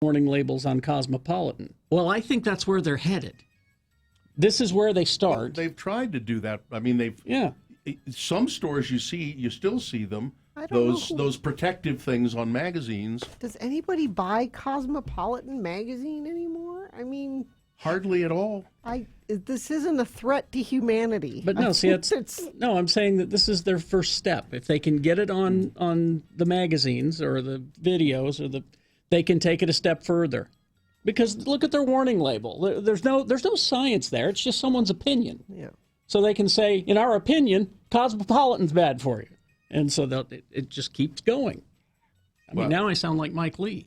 warning labels on Cosmopolitan. Well, I think that's where they're headed. This is where they start. Well, they've tried to do that. I mean, some stores you still see them. Those protective things on magazines. Does anybody buy Cosmopolitan magazine anymore? I mean, hardly at all. This isn't a threat to humanity. But no, see, I'm saying that this is their first step. If they can get it on the magazines or the videos they can take it a step further. Because look at their warning label. There's no science there. It's just someone's opinion. Yeah. So they can say, in our opinion, Cosmopolitan's bad for you. And so it just keeps going. I mean, now I sound like Mike Lee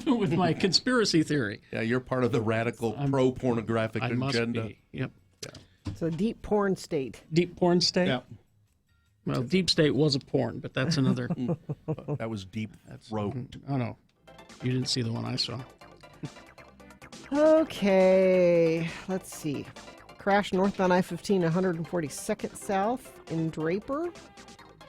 with my conspiracy theory. Yeah, you're part of the radical pro-pornographic agenda. Must be. Yep. Yeah. It's a deep porn state. Deep porn state? Yeah. Well, Deep State was a porn, but that's another. That was Deep Throat. Oh, no. You didn't see the one I saw. Okay. Let's see. Crash northbound I-15, 142nd South in Draper.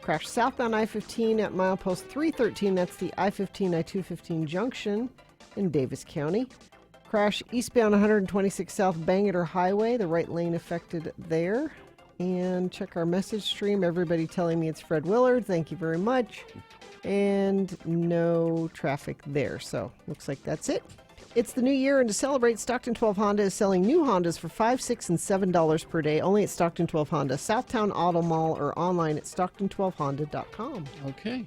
Crash southbound I-15 at milepost 313. That's the I-15, I-215 junction in Davis County. Crash eastbound 126 South Bangor Highway. The right lane affected there. And check our message stream. Everybody telling me it's Fred Willard. Thank you very much. And no traffic there. So looks like that's it. It's the new year, and to celebrate, Stockton 12 Honda is selling new Hondas for $5, $6, and $7 per day, only at Stockton 12 Honda, Southtown Auto Mall, or online at stockton12honda.com. Okay.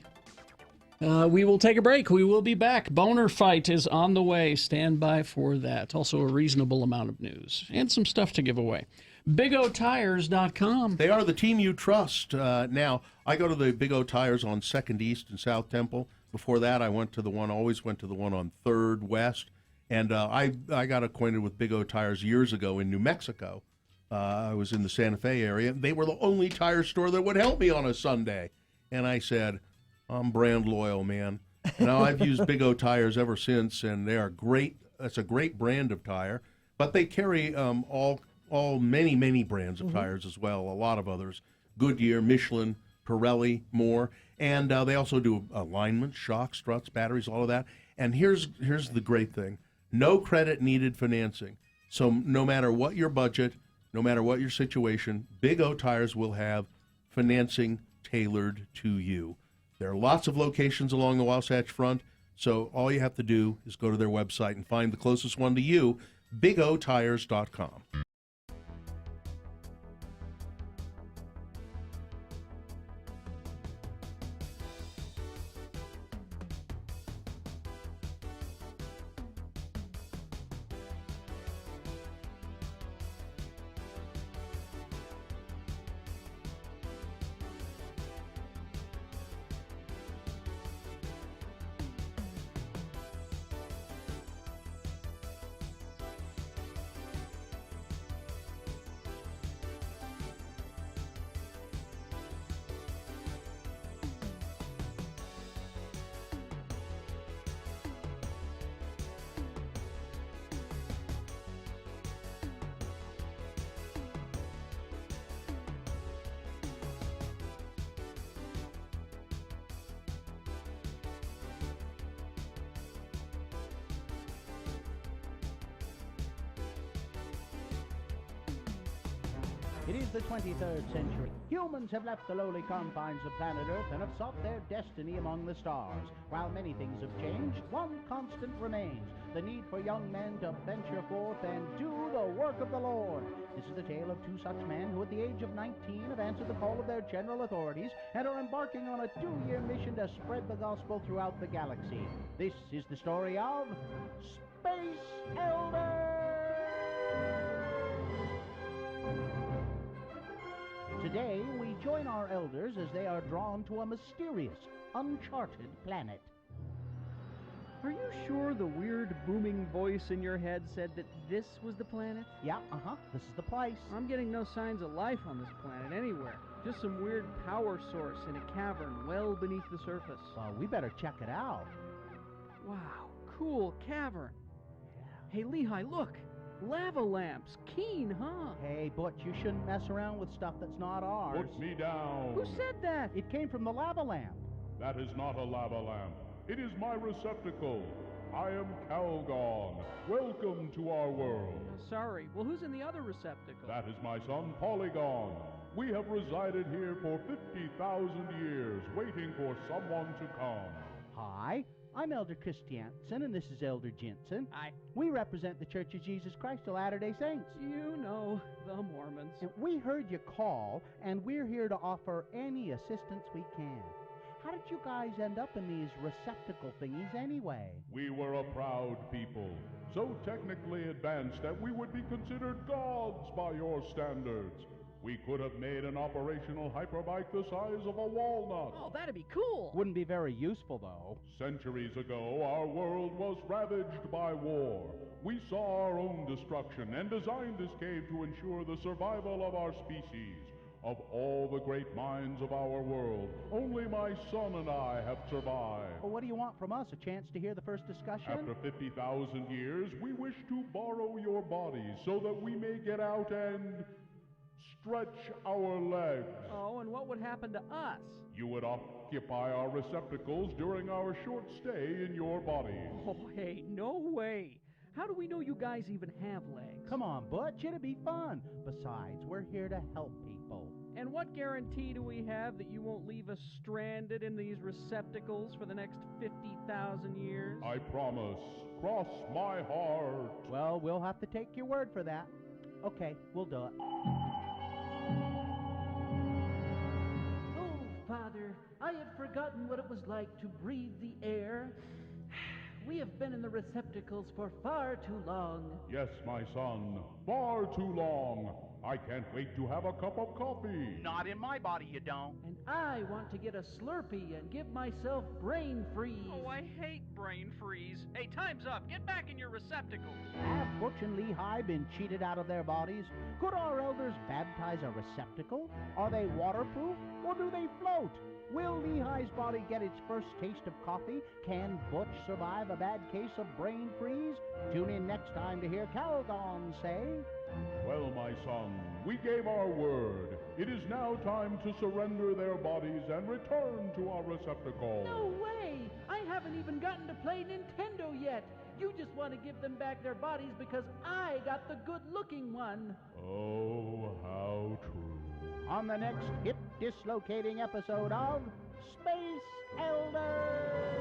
We will take a break. We will be back. Boner Fight is on the way. Stand by for that. Also a reasonable amount of news and some stuff to give away. BigOTires.com. They are the team you trust. Now, I go to the Big O Tires on 2nd East in South Temple. Before that, I always went to the one on 3rd West. And I got acquainted with Big O Tires years ago in New Mexico. I was in the Santa Fe area. They were the only tire store that would help me on a Sunday. And I said, I'm brand loyal, man. Now, I've used Big O Tires ever since, and they are great. It's a great brand of tire. But they carry many brands of tires as well, a lot of others. Goodyear, Michelin, Pirelli, more. And they also do alignment, shocks, struts, batteries, all of that. And here's the great thing. No credit needed financing. So no matter what your budget, no matter what your situation, Big O Tires will have financing tailored to you. There are lots of locations along the Wasatch Front, so all you have to do is go to their website and find the closest one to you, bigotires.com. It is the 23rd century. Humans have left the lowly confines of planet Earth and have sought their destiny among the stars. While many things have changed, one constant remains: the need for young men to venture forth and do the work of the Lord. This is the tale of two such men who at the age of 19 have answered the call of their general authorities and are embarking on a 2-year mission to spread the gospel throughout the galaxy. This is the story of Space Elders! Today, we join our elders as they are drawn to a mysterious, uncharted planet. Are you sure the weird booming voice in your head said that this was the planet? Yeah, this is the place. I'm getting no signs of life on this planet anywhere. Just some weird power source in a cavern well beneath the surface. Well, we better check it out. Wow, cool cavern. Hey, Lehigh, look. Lava lamps. Keen, huh? Hey, Butch, you shouldn't mess around with stuff that's not ours. Put me down. Who said that? It came from the lava lamp. That is not a lava lamp. It is my receptacle. I am Calgon. Welcome to our world. Sorry. Well, who's in the other receptacle? That is my son, Polygon. We have resided here for 50,000 years, waiting for someone to come. Hi, I'm Elder Christiansen, and this is Elder Jensen. Hi. We represent the Church of Jesus Christ of Latter-day Saints. You know, the Mormons. And we heard you call, and we're here to offer any assistance we can. How did you guys end up in these receptacle thingies anyway? We were a proud people, so technically advanced that we would be considered gods by your standards. We could have made an operational hyperbike the size of a walnut. Oh, that'd be cool. Wouldn't be very useful, though. Centuries ago, our world was ravaged by war. We saw our own destruction and designed this cave to ensure the survival of our species. Of all the great minds of our world, only my son and I have survived. Well, what do you want from us? A chance to hear the first discussion? After 50,000 years, we wish to borrow your bodies so that we may get out and stretch our legs. Oh, and what would happen to us? You would occupy our receptacles during our short stay in your bodies. Oh, hey, no way. How do we know you guys even have legs? Come on, Butch, it'd be fun. Besides, we're here to help people. And what guarantee do we have that you won't leave us stranded in these receptacles for the next 50,000 years? I promise. Cross my heart. Well, we'll have to take your word for that. Okay, we'll do it. Oh, Father, I had forgotten what it was like to breathe the air. We have been in the receptacles for far too long. Yes, my son. Far too long. I can't wait to have a cup of coffee. Not in my body, you don't. And I want to get a Slurpee and give myself brain freeze. Oh, I hate brain freeze. Hey, time's up. Get back in your receptacles. Have Butch and Lehigh been cheated out of their bodies? Could our elders baptize a receptacle? Are they waterproof, or do they float? Will Lehigh's body get its first taste of coffee? Can Butch survive a bad case of brain freeze? Tune in next time to hear Calgon say... Well, my son, we gave our word. It is now time to surrender their bodies and return to our receptacle. No way! I haven't even gotten to play Nintendo yet. You just want to give them back their bodies because I got the good-looking one. Oh, how true. On the next hip-dislocating episode of Space Elders!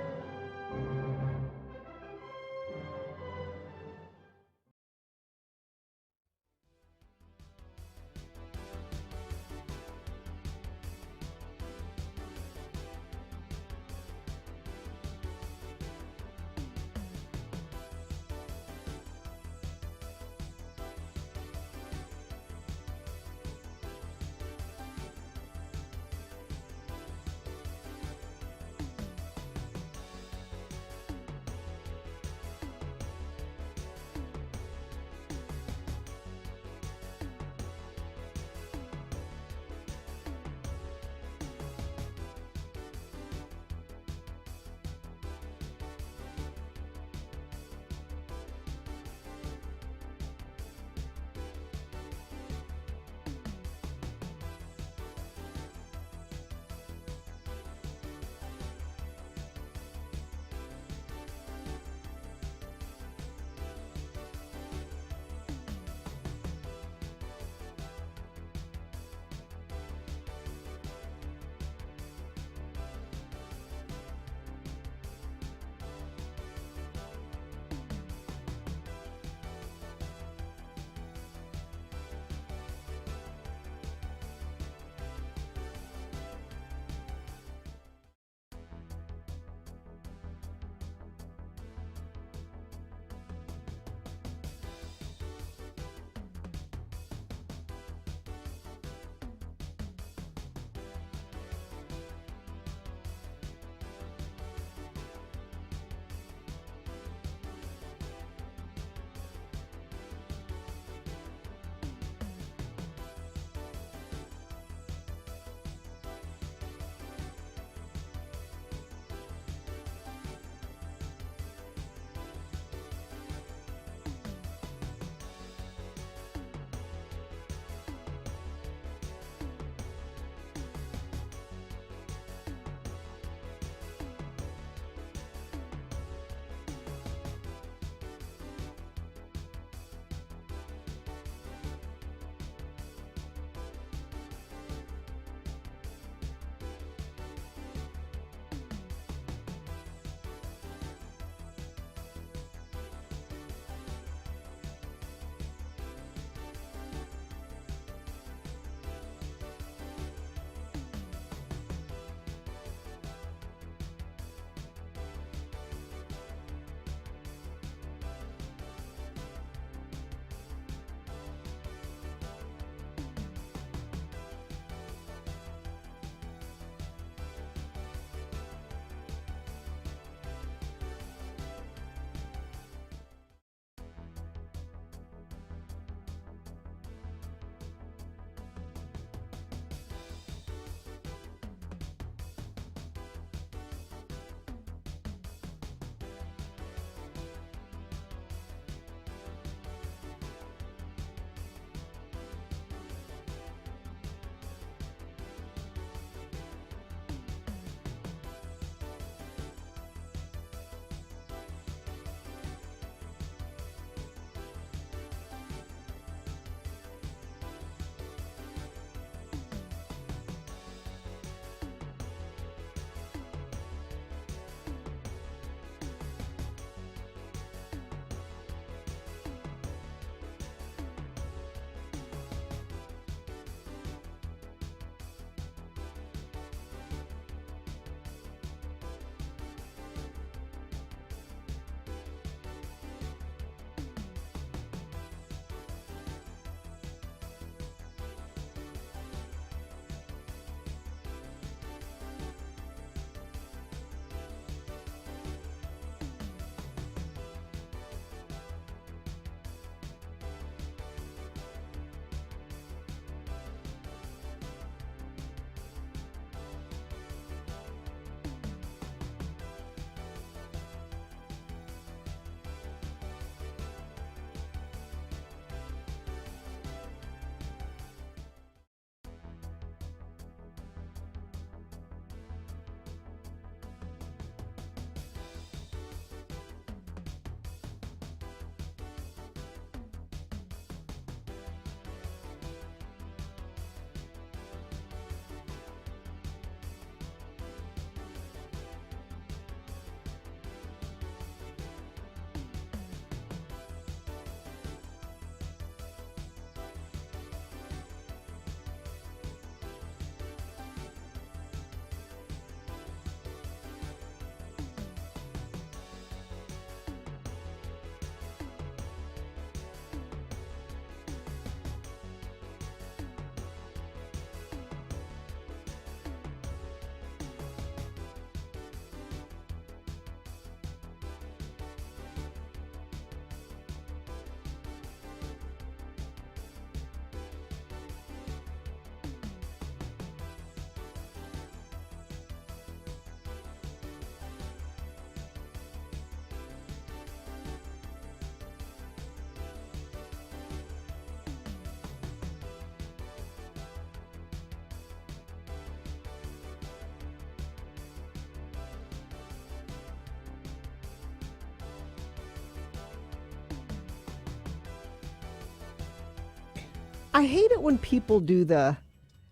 I hate it when people do the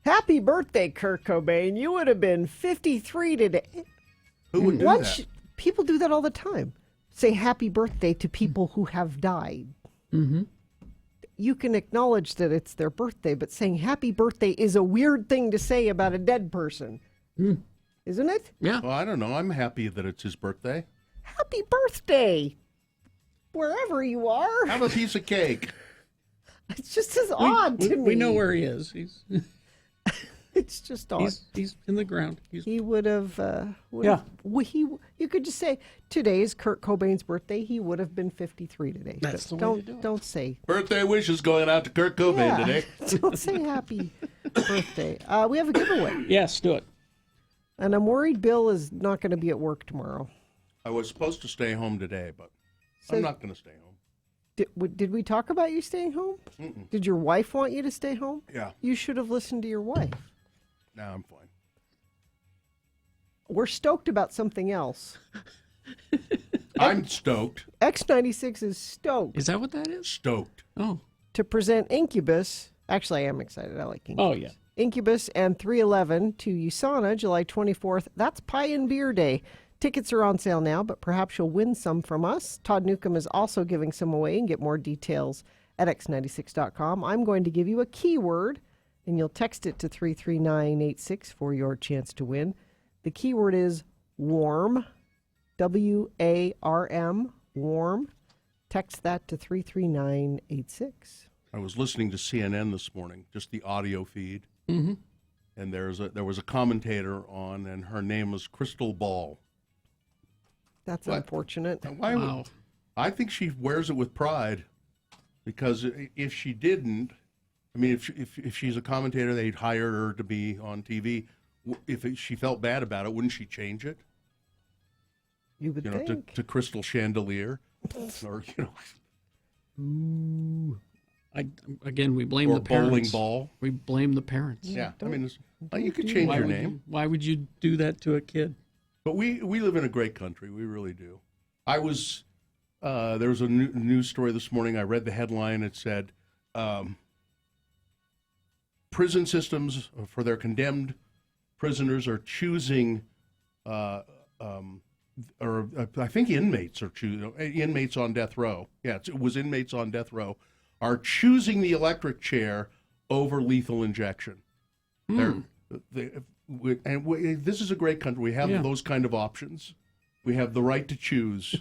happy birthday, Kurt Cobain. You would have been 53 today. Who would do Once that? people do that all the time. Say happy birthday to people who have died. Mm-hmm. You can acknowledge that it's their birthday, but saying happy birthday is a weird thing to say about a dead person. Isn't it? Yeah. Well, I don't know. I'm happy that it's his birthday. Happy birthday, wherever you are. Have a piece of cake. It's just as odd to me. We know where he is. It's just odd. He's in the ground. He would have. Yeah. You could just say today is Kurt Cobain's birthday. He would have been 53 today. That's the way don't to do it. don't say. Birthday wishes going out to Kurt Cobain Yeah. today. Don't say happy birthday. We have a giveaway, Yes, do it. and I'm worried Bill is not going to be at work tomorrow. I was supposed to stay home today, but So- I'm not going to stay home. Did we talk about you staying home? Did your wife want you to stay home? Yeah. You should have listened to your wife. Now I'm fine. We're stoked about something else. I'm stoked. X96 is stoked Is that what that is? Stoked. Oh. to present Incubus. Actually, I am excited. I like Incubus. Oh, yeah. Incubus and 311 to USANA, July 24th. That's Pie and Beer Day. Tickets are on sale now, but perhaps you'll win some from us. Todd Newcomb is also giving some away, and get more details at x96.com. I'm going to give you a keyword, and you'll text it to 33986 for your chance to win. The keyword is warm, WARM, warm. Text that to 33986. I was listening to CNN this morning, just the audio feed, Mm-hmm. and there was a commentator on, and her name was Crystal Ball. That's What? unfortunate. Why would, Wow. I think she wears it with pride, because if she didn't, I mean, if she's a commentator, they'd hire her to be on TV. If she felt bad about it, wouldn't she change it? You would You know, think. to Crystal Chandelier, or Again, we blame or the parents. bowling ball. We blame the parents. Yeah, I don't- mean, you could change Why your would name. why would you do that to a kid? But we live in a great country. We really do. I was there was a news story this morning. I read the headline. It said prison systems for their condemned prisoners are choosing, or I think inmates are choosing inmates on death row. Yeah, it was inmates on death row are choosing the electric chair over lethal injection. This is a great country. We have Yeah. those kind of options. We have the right to choose.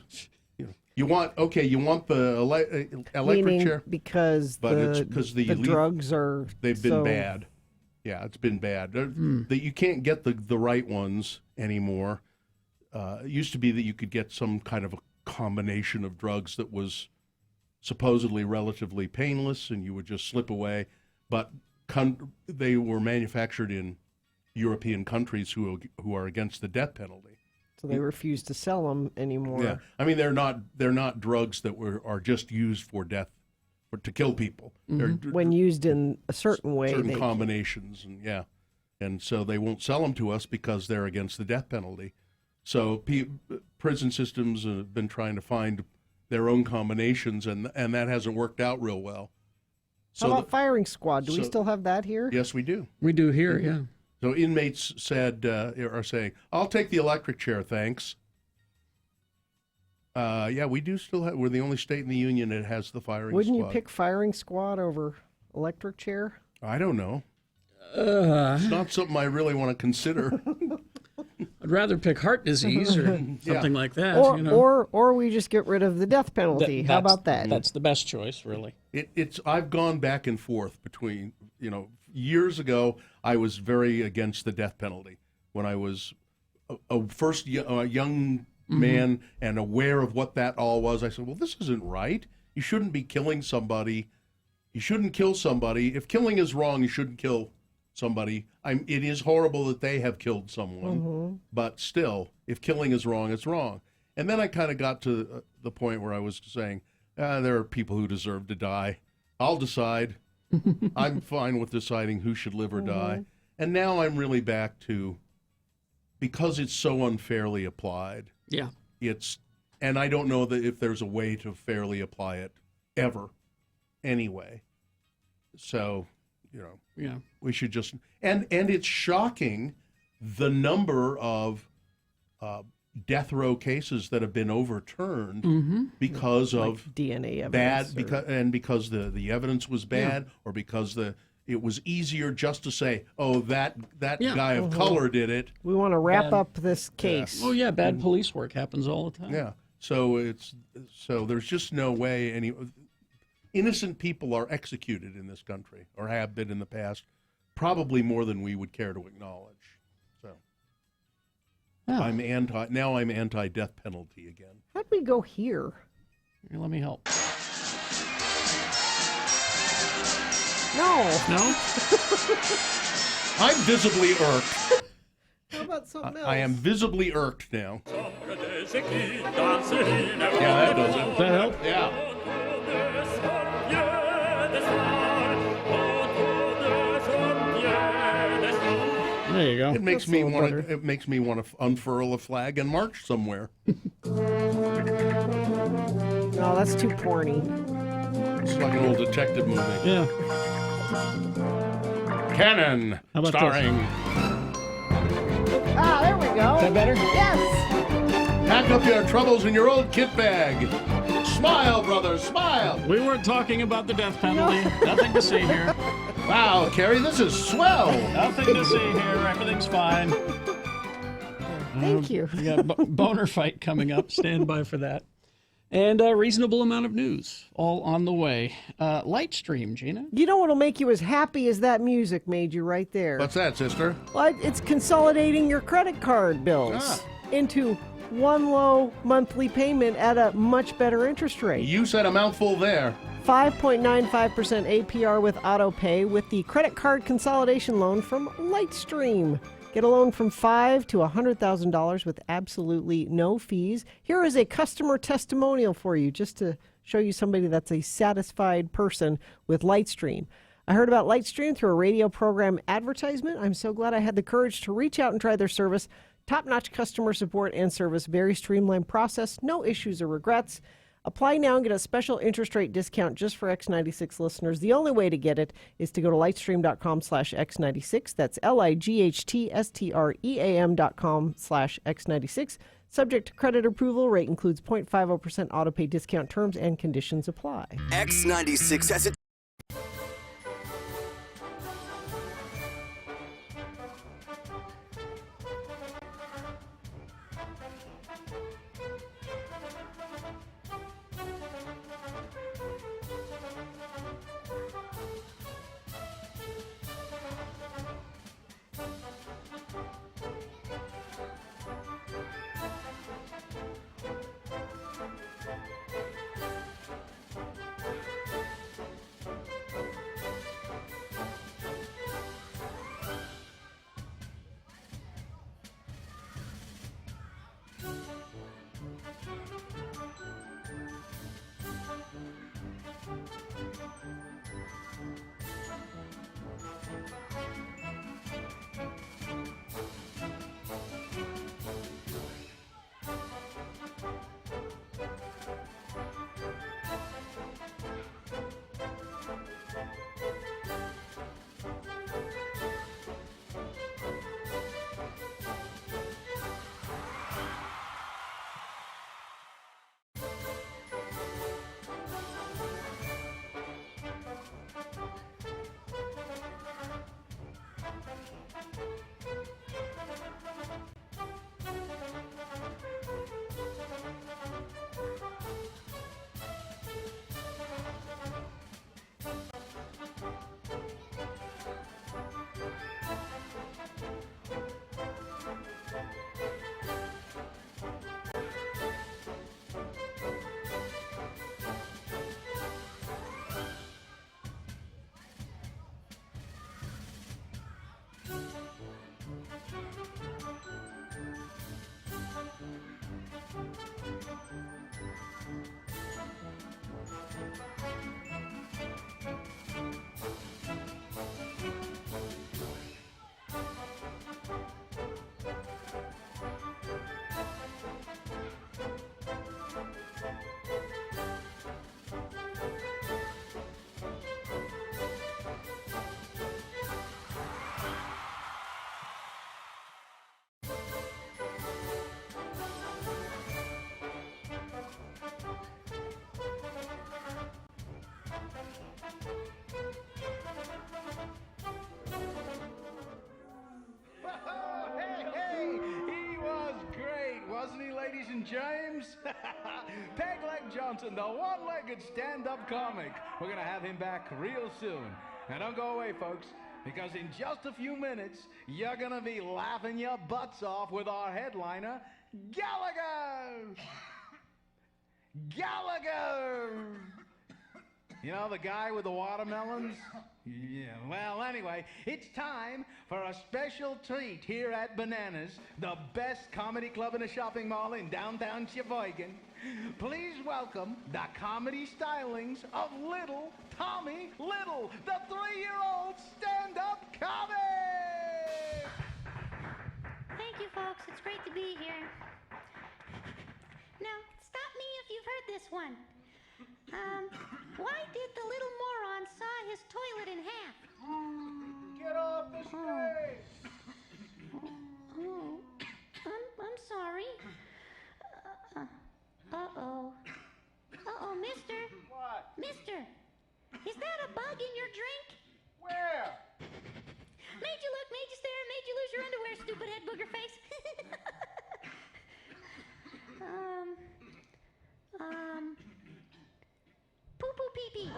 You want the electric Meaning chair, because but it's because the drugs are they've been so- bad. Yeah, it's been bad. That you can't get the right ones anymore. It used to be that you could get some kind of a combination of drugs that was supposedly relatively painless, and you would just slip away. But they were manufactured in European countries who are against the death penalty. So they refuse to sell them anymore. Yeah, I mean they're not drugs that are just used for death, to kill people. They're When used in a certain way, certain they combinations, and so they won't sell them to us because they're against the death penalty. So prison systems have been trying to find their own combinations, and that hasn't worked out real well. How about firing squad? Do we so- still have that here? Yes, we do. We do here, yeah. So inmates are saying, "I'll take the electric chair, thanks." Yeah, we do still have. We're the only state in the union that has the firing Wouldn't squad. you pick firing squad over electric chair? I don't know. It's not something I really want to consider. I'd rather pick heart disease or something like that. Or, you know? or we just get rid of the death penalty. How about that? That's the best choice, really. I've gone back and forth between, years ago, I was very against the death penalty when I was a young man and aware of what that all was. I said, well, this isn't right. You shouldn't be killing somebody. You shouldn't kill somebody. If killing is wrong, you shouldn't kill somebody. It is horrible that they have killed someone, but still, if killing is wrong, it's wrong. And then I kind of got to the point where I was saying, there are people who deserve to die. I'll decide. I'm fine with deciding who should live or die. And now I'm really back to, because it's so unfairly applied, Yeah. and I don't know that if there's a way to fairly apply it ever anyway. So, you know, Yeah. we should just and it's shocking the number of death row cases that have been overturned because of DNA bad evidence. because the evidence was bad or because it was easier just to say, oh, that Yeah. guy of color did it. We want to wrap Bad- up this case. Oh yeah, bad police work happens all the time. Yeah. So there's just no way any innocent people are executed in this country or have been in the past, probably more than we would care to acknowledge. So Yeah. I'm anti death penalty again. How'd we go here? Here, let me help. No. No? I'm visibly irked. How about something else? I am visibly irked now. Yeah, that does it. Does that help? Yeah. There you go. It makes That's me a little want better. to. It makes me want to unfurl a flag and march somewhere. No, that's too porny. It's like an old detective movie. Yeah. Cannon, How about starring. Ah, there we go. Is that better? Yes. Pack up your troubles in your old kit bag. Smile, brother, smile. We weren't talking about the death penalty. Nothing to see here. Wow, Carrie, this is swell. Nothing to see here. Everything's fine. Thank you. We got boner fight coming up. Stand by for that. And a reasonable amount of news all on the way. Lightstream, Gina. You know what'll make you as happy as that music made you right there? What's that, sister? Well, it's consolidating your credit card bills into one low monthly payment at a much better interest rate. You said a mouthful there. 5.95% APR with AutoPay with the credit card consolidation loan from Lightstream. Get a loan from $5,000 to $100,000 with absolutely no fees. Here is a customer testimonial for you, just to show you somebody that's a satisfied person with Lightstream. I heard about Lightstream through a radio program advertisement. I'm so glad I had the courage to reach out and try their service. Top-notch customer support and service, very streamlined process, no issues or regrets. Apply now and get a special interest rate discount just for X96 listeners. The only way to get it is to go to lightstream.com/X96. That's lightstream.com/X96. Subject to credit approval. Rate includes 0.50% autopay discount. Terms and conditions apply. X96 has it. Pegleg Johnson, the one-legged stand-up comic. We're going to have him back real soon. Now, don't go away, folks, because in just a few minutes, you're going to be laughing your butts off with our headliner, Gallagher! Gallagher! You know, the guy with the watermelons? Yeah, well, anyway, it's time for a special treat here at Bananas, the best comedy club in a shopping mall in downtown Sheboygan. Please welcome the comedy stylings of Little Tommy Little, the 3-year-old stand-up comic! Thank you, folks. It's great to be here. Now, stop me if you've heard this one. Why did the little moron saw his toilet in half? Get off the stage! Oh, I'm sorry. Uh-oh. Uh-oh, mister. What? Mister, is that a bug in your drink? Where? Made you look, made you stare, made you lose your underwear, stupid head booger face. Poo-poo pee-pee.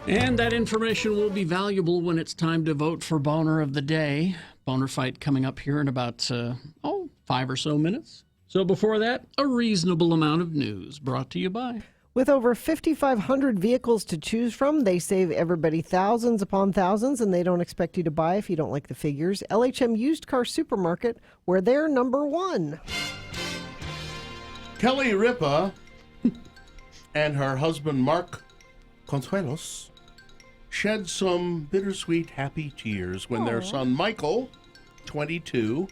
And that information will be valuable when it's time to vote for Boner of the Day. Boner fight coming up here in about, 5 or so minutes. So before that, a reasonable amount of news brought to you by... With over 5,500 vehicles to choose from, they save everybody thousands upon thousands, and they don't expect you to buy if you don't like the figures. LHM Used Car Supermarket, where they're number one. Kelly Ripa and her husband Mark Consuelos shed some bittersweet happy tears when their son Michael, 22,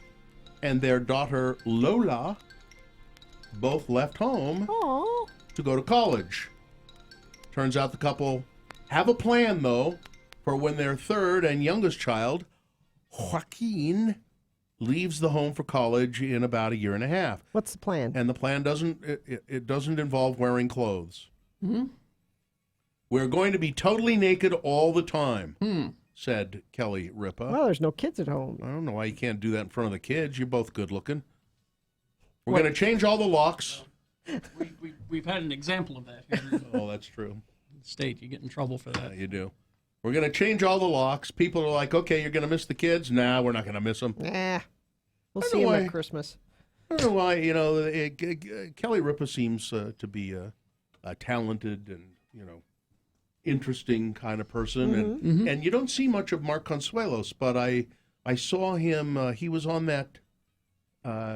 and their daughter Lola both left home to go to college. Turns out the couple have a plan, though, for when their third and youngest child, Joaquin, leaves the home for college in about a year and a half. What's the plan? And the plan doesn't involve wearing clothes. Mm-hmm. We're going to be totally naked all the time, said Kelly Ripa. Well, there's no kids at home. I don't know why you can't do that in front of the kids. You're both good looking. We're going to change all the locks. We've had an example of that here. Oh, that's true. In the state, you get in trouble for that. You do. We're going to change all the locks. People are like, okay, you're going to miss the kids? Nah, we're not going to miss them. Nah. We'll see them at Christmas. I don't know why, Kelly Ripa seems to be a talented and, interesting kind of person. And you don't see much of Mark Consuelos, but I I saw him. He was on that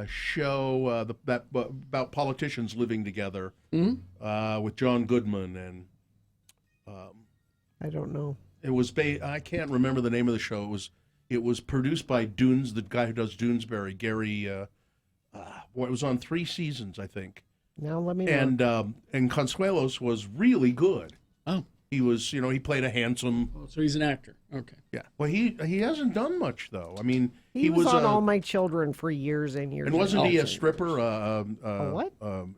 show about politicians living together with John Goodman, and I don't know. it was. I can't remember the name of the show. It was produced by Dunes, the guy who does Doonesbury, Gary. It was on 3 seasons, I think. Now let me And Consuelos was really good. Oh. He was, he played a handsome. Oh, so he's an actor. Okay. Yeah. Well, he hasn't done much though. I mean, He was on All My Children for years and years. and wasn't he a years. stripper? what?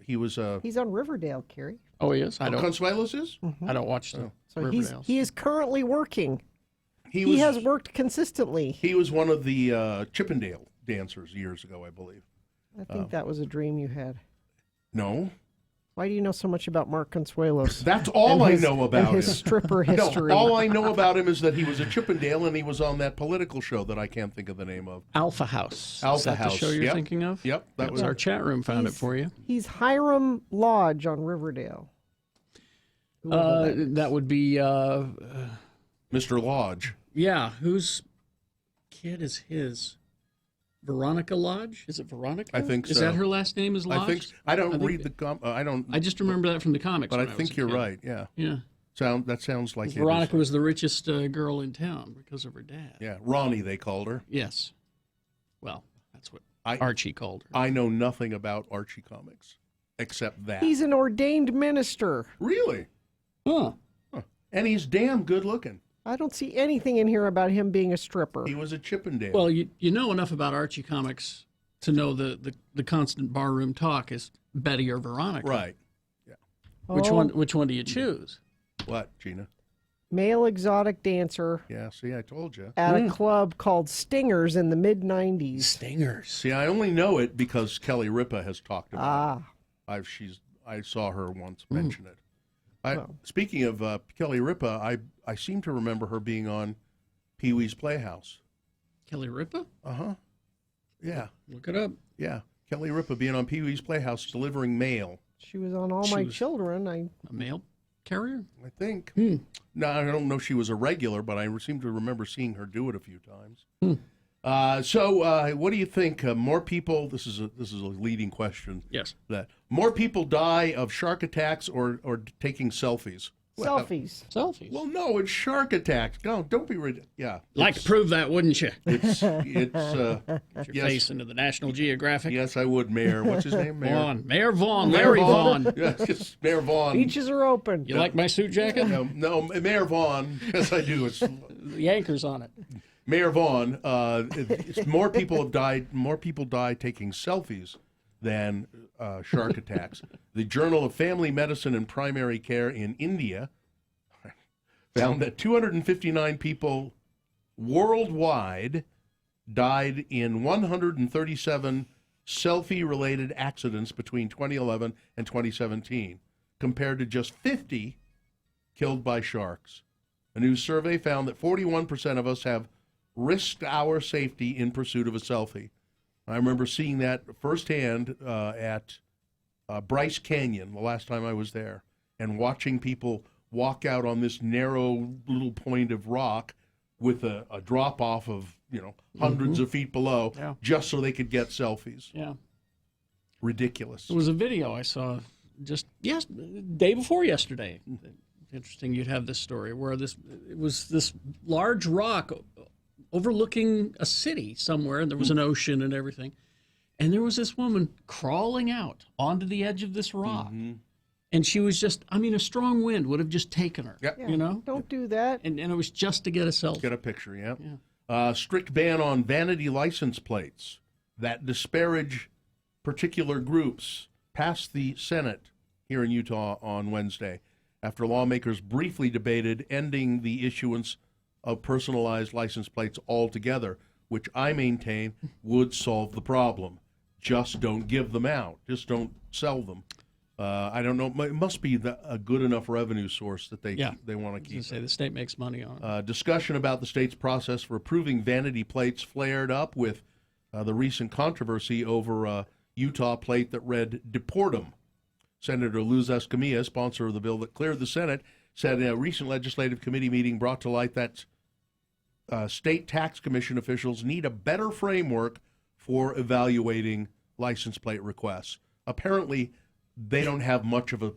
He was a. He's on Riverdale, Carrie. Oh, he is? I don't Consuelos is. I don't watch the So Riverdales. he is currently working. He He has worked consistently. He was one of the Chippendale dancers years ago, I believe. I think that was a dream you had. No, Why do you know so much about Mark Consuelos? that's all I know about and his him. stripper history. No, all I know about him is that he was a Chippendale and he was on that political show that I can't think of the name of. Alpha House. Alpha is that House, the show you're yep. thinking of? Yep, That was our chat room found it for you. He's Hiram Lodge on Riverdale. Whoever that is. That would be, Mr. Lodge. yeah, whose kid is his? Veronica Lodge? Is it Veronica? I think Is so. that her last name is Lodge? I think I don't I think read I don't. I just remember that from the comics. But I when was think a you're kid. right. Yeah. Yeah. That sounds like it is. Veronica was the richest girl in town because of her dad. Yeah, Ronnie they called her. Yes. Well, that's what I- Archie called her. I know nothing about Archie comics except that. He's an ordained minister. Really? Huh. And he's damn good looking. I don't see anything in here about him being a stripper. He was a Chippendale. Well, you know enough about Archie comics to know the constant barroom talk is Betty or Veronica. right. Which Oh, one do you choose? What, Gina? Male exotic dancer Yeah, see, I told you. at a club called Stingers in the mid-90s. Stingers. See, I only know it because Kelly Ripa has talked about Ah, it. I saw her once mention it. Well. Speaking of Kelly Ripa, I seem to remember her being on Pee Wee's Playhouse. Kelly Ripa? Uh-huh. Yeah, Look it up. yeah. Kelly Ripa being on Pee Wee's Playhouse delivering mail, she was on All She My was- Children. A mail carrier? I think. No, I don't know if she was a regular, but I seem to remember seeing her do it a few times. So, what do you think? More people. This is a leading question. Yes. That more people die of shark attacks or taking selfies. Well, Selfies. Selfies. Well, no, it's shark attacks. No, don't be ridiculous. Yeah, like to prove that, wouldn't you? it's Get your yes, face into the National Geographic. yes, I would, Mayor. What's his name, Mayor? Vaughn. Mayor Vaughn. Mayor Larry Vaughn. Yes, Mayor Vaughn. Beaches are open. You like my suit jacket? No, Mayor Vaughn. Yes, I do. It's The anchor's on it. Mayor Vaughn. It's more people have died. More people die taking selfies than shark attacks. The Journal of Family Medicine and Primary Care in India found that 259 people worldwide died in 137 selfie-related accidents between 2011 and 2017, compared to just 50 killed by sharks. A new survey found that 41% of us have risked our safety in pursuit of a selfie. I remember seeing that firsthand at Bryce Canyon the last time I was there, and watching people walk out on this narrow little point of rock with a drop off of hundreds of feet below, Yeah. just so they could get selfies. Yeah. Ridiculous. It was a video I saw just day before yesterday. Interesting you'd have this story where it was this large rock overlooking a city somewhere, and there was an ocean and everything. And there was this woman crawling out onto the edge of this rock. And she was just, a strong wind would have just taken her, Yep. Yeah, you know? Don't do that. And it was just to get a selfie. Get a picture, yeah. Strict ban on vanity license plates that disparage particular groups passed the Senate here in Utah on Wednesday after lawmakers briefly debated ending the issuance of personalized license plates altogether, which I maintain would solve the problem. Just don't give them out. Just don't sell them. I don't know. It must be a good enough revenue source that they want to I was keep. gonna say the state makes money on it. Discussion about the state's process for approving vanity plates flared up with the recent controversy over a Utah plate that read "Deport 'em." Senator Luz Escamilla, sponsor of the bill that cleared the Senate, said in a recent legislative committee meeting brought to light that state tax commission officials need a better framework for evaluating license plate requests. Apparently, they don't have much of a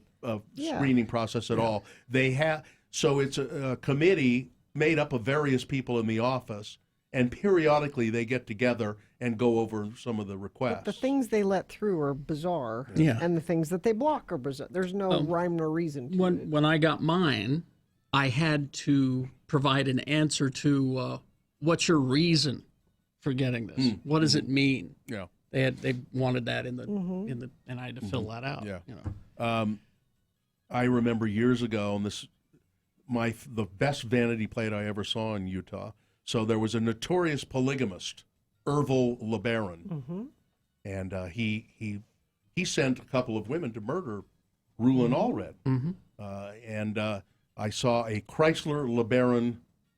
screening process at all. They have, so it's a committee made up of various people in the office, and periodically they get together and go over some of the requests. But the things they let through are bizarre, and the things that they block are bizarre. There's no rhyme nor reason to it. When I got mine, I had to provide an answer to what's your reason for getting this? What does it mean? Yeah. They wanted that in the and I had to fill that out. Yeah. You know. I remember years ago, and the best vanity plate I ever saw in Utah. So there was a notorious polygamist, Ervil LeBaron, and he sent a couple of women to murder Rulon Allred. And I saw a Chrysler LeBaron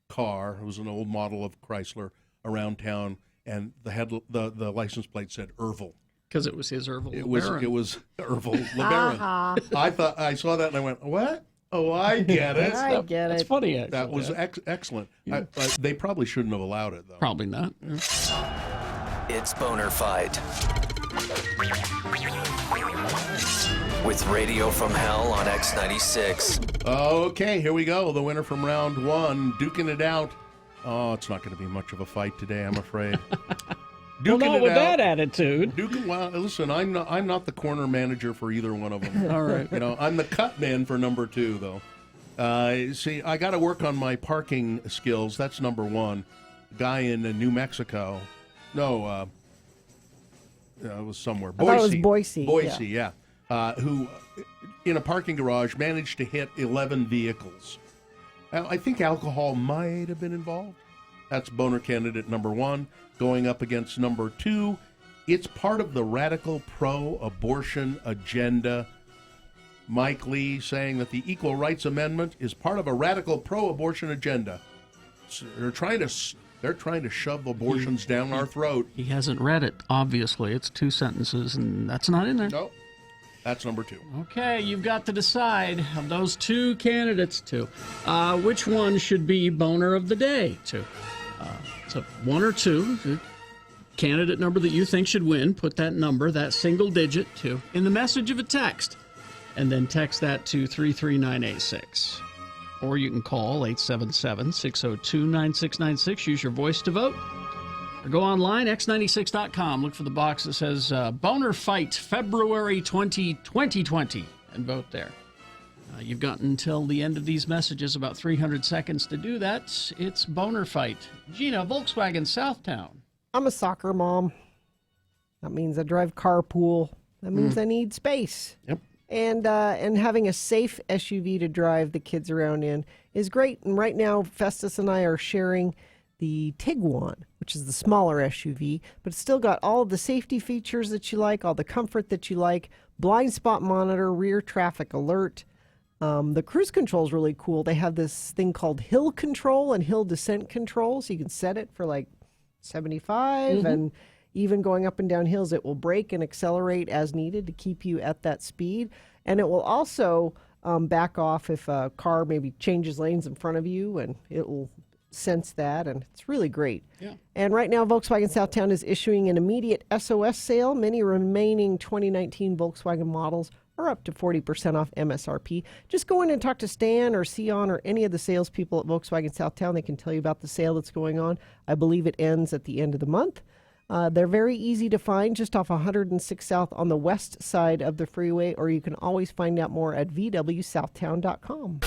car. It was an old model of Chrysler around town, and the license plate said Ervil. Because it was his Ervil It LeBaron. was Ervil LeBaron. I saw that and I went, what? Oh, I get it. I get it. It's funny, actually. That was excellent. They probably shouldn't have allowed it, though. Probably not. It's Boner Fight. With Radio from Hell on X96. Okay, here we go. The winner from round one, duking it out. Oh, it's not going to be much of a fight today, I'm afraid. Well, not with that attitude. Well, listen, I'm not the corner manager for either one of them. All right. You know, I'm the cut man for number two, though. See, I got to work on my parking skills. That's number one. Guy in New Mexico. No, it was somewhere. Boise. I thought it was Boise. Boise, yeah. Who, in a parking garage, managed to hit 11 vehicles. I think alcohol might have been involved. That's boner candidate number one. Going up against number two, it's part of the radical pro-abortion agenda. Mike Lee saying that the Equal Rights Amendment is part of a radical pro-abortion agenda. So they're trying to shove abortions down our throat. He hasn't read it, obviously. It's 2 sentences, and that's not in there. Nope. That's number two. Okay, you've got to decide of those two candidates, which one should be boner of the day, So one or two, the candidate number that you think should win, put that number, that single digit, in the message of a text, and then text that to 33986. Or you can call 877-602-9696. Use your voice to vote. Or go online, x96.com. Look for the box that says Boner Fight February 2020, and vote there. You've got until the end of these messages, about 300 seconds to do that. It's Boner Fight. Gina, Volkswagen Southtown. I'm a soccer mom. That means I drive carpool. That means I need space. Yep. And having a safe SUV to drive the kids around in is great. And right now, Festus and I are sharing the Tiguan, which is the smaller SUV, but it's still got all of the safety features that you like, all the comfort that you like, blind spot monitor, rear traffic alert. The cruise control is really cool. They have this thing called hill control and hill descent control, so you can set it for like 75, and even going up and down hills, it will brake and accelerate as needed to keep you at that speed. And it will also back off if a car maybe changes lanes in front of you, and it will sense that, and it's really great. Yeah. And right now, Volkswagen Southtown is issuing an immediate SOS sale. Many remaining 2019 Volkswagen models are up to 40% off MSRP. Just go in and talk to Stan or Sion or any of the salespeople at Volkswagen Southtown. They can tell you about the sale that's going on. I believe it ends at the end of the month. They're very easy to find, just off 106 South on the west side of the freeway, or you can always find out more at vwsouthtown.com.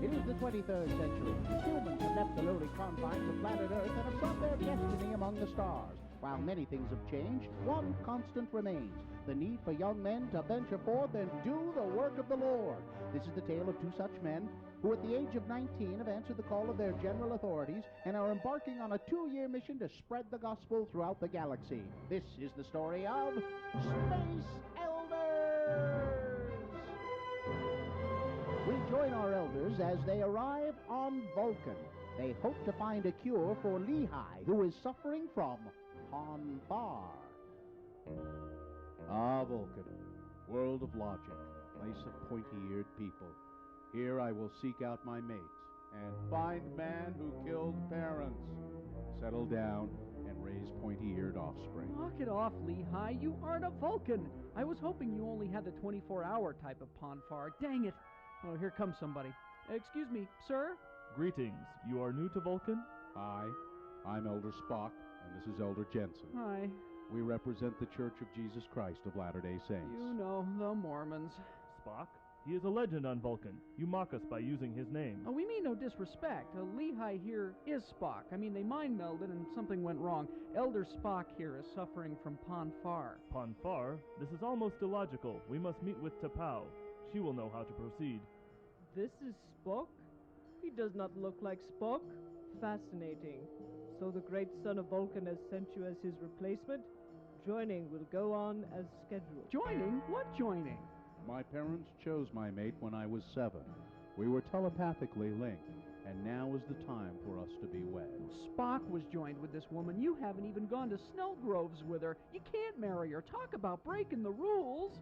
It is the 23rd century. Humans have left the lowly confines of planet Earth and have sought their destiny among the stars. While many things have changed, one constant remains: the need for young men to venture forth and do the work of the Lord. This is the tale of two such men who at the age of 19 have answered the call of their general authorities and are embarking on a 2-year mission to spread the gospel throughout the galaxy. This is the story of Space Elders! We join our elders as they arrive on Vulcan. They hope to find a cure for Lehi, who is suffering from Ponfar. Ah, Vulcan, world of logic, place of pointy-eared people. Here I will seek out my mate and find man who killed parents, settle down, and raise pointy-eared offspring. Knock it off, Lehi. You aren't a Vulcan. I was hoping you only had the 24-hour type of Ponfar. Dang it. Oh, here comes somebody. Excuse me, sir? Greetings. You are new to Vulcan? Hi, I'm Elder Spock, and this is Elder Jensen. Hi. We represent the Church of Jesus Christ of Latter-day Saints. You know, the Mormons. Spock? He is a legend on Vulcan. You mock us by using his name. Oh, we mean no disrespect. Lehi here is Spock. I mean, they mind melded and something went wrong. Elder Spock here is suffering from Ponfar. Ponfar? This is almost illogical. We must meet with T'Pau. She will know how to proceed. This is Spock? He does not look like Spock. Fascinating. So the great son of Vulcan has sent you as his replacement? Joining will go on as scheduled. Joining? What joining? My parents chose my mate when I was 7. We were telepathically linked, and now is the time for us to be wed. Spock was joined with this woman. You haven't even gone to Snellgroves with her. You can't marry her. Talk about breaking the rules.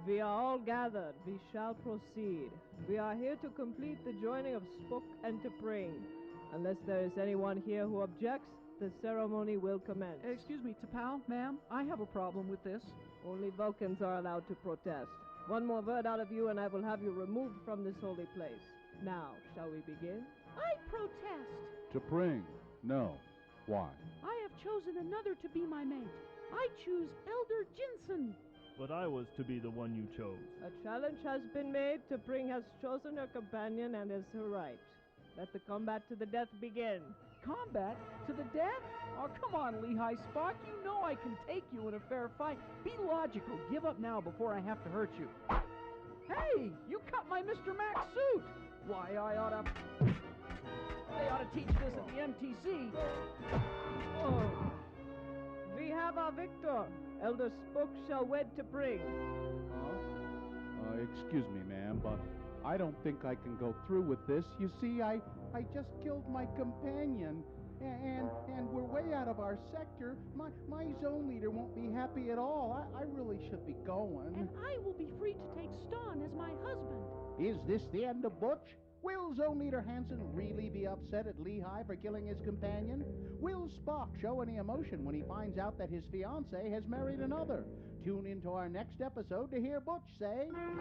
We are all gathered. We shall proceed. We are here to complete the joining of Spock and T'Pring. Unless there is anyone here who objects, the ceremony will commence. Excuse me, T'Pau, ma'am, I have a problem with this. Only Vulcans are allowed to protest. One more word out of you and I will have you removed from this holy place. Now, shall we begin? I protest. T'Pring, no. Why? I have chosen another to be my mate. I choose Elder Jensen. But I was to be the one you chose. A challenge has been made. T'Pring has chosen her companion and is her right. Let the combat to the death begin. Combat? To the death? Oh, come on, Lehi Spock. You know I can take you in a fair fight. Be logical. Give up now before I have to hurt you. Hey, you cut my Mr. Max suit. Why, they ought to teach this at the MTC. Oh. We have our victor. Elder Spock shall wed T'Pring. Excuse me, ma'am, but I don't think I can go through with this. You see, I just killed my companion, and we're way out of our sector. My zone leader won't be happy at all. I really should be going. And I will be free to take Ston as my husband. Is this the end of Butch? Will Zone Leader Hansen really be upset at Lehi for killing his companion? Will Spock show any emotion when he finds out that his fiancée has married another? Tune into our next episode to hear Butch say... Hey, man,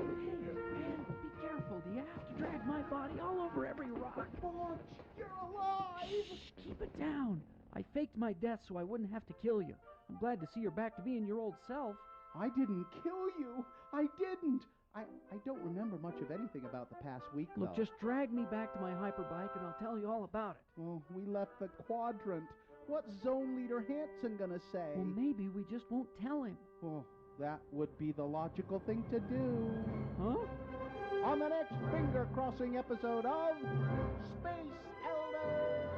be careful. Do you have to drag my body all over every rock? Butch, you're alive! Shh, keep it down. I faked my death so I wouldn't have to kill you. I'm glad to see you're back to being your old self. I didn't kill you. I didn't. I don't remember much of anything about the past week, Look, though. just drag me back to my hyperbike and I'll tell you all about it. Well, we left the quadrant. What's Zone Leader Hansen gonna say? Well, maybe we just won't tell him. Well, that would be the logical thing to do. Huh? On the next finger-crossing episode of Space Elders!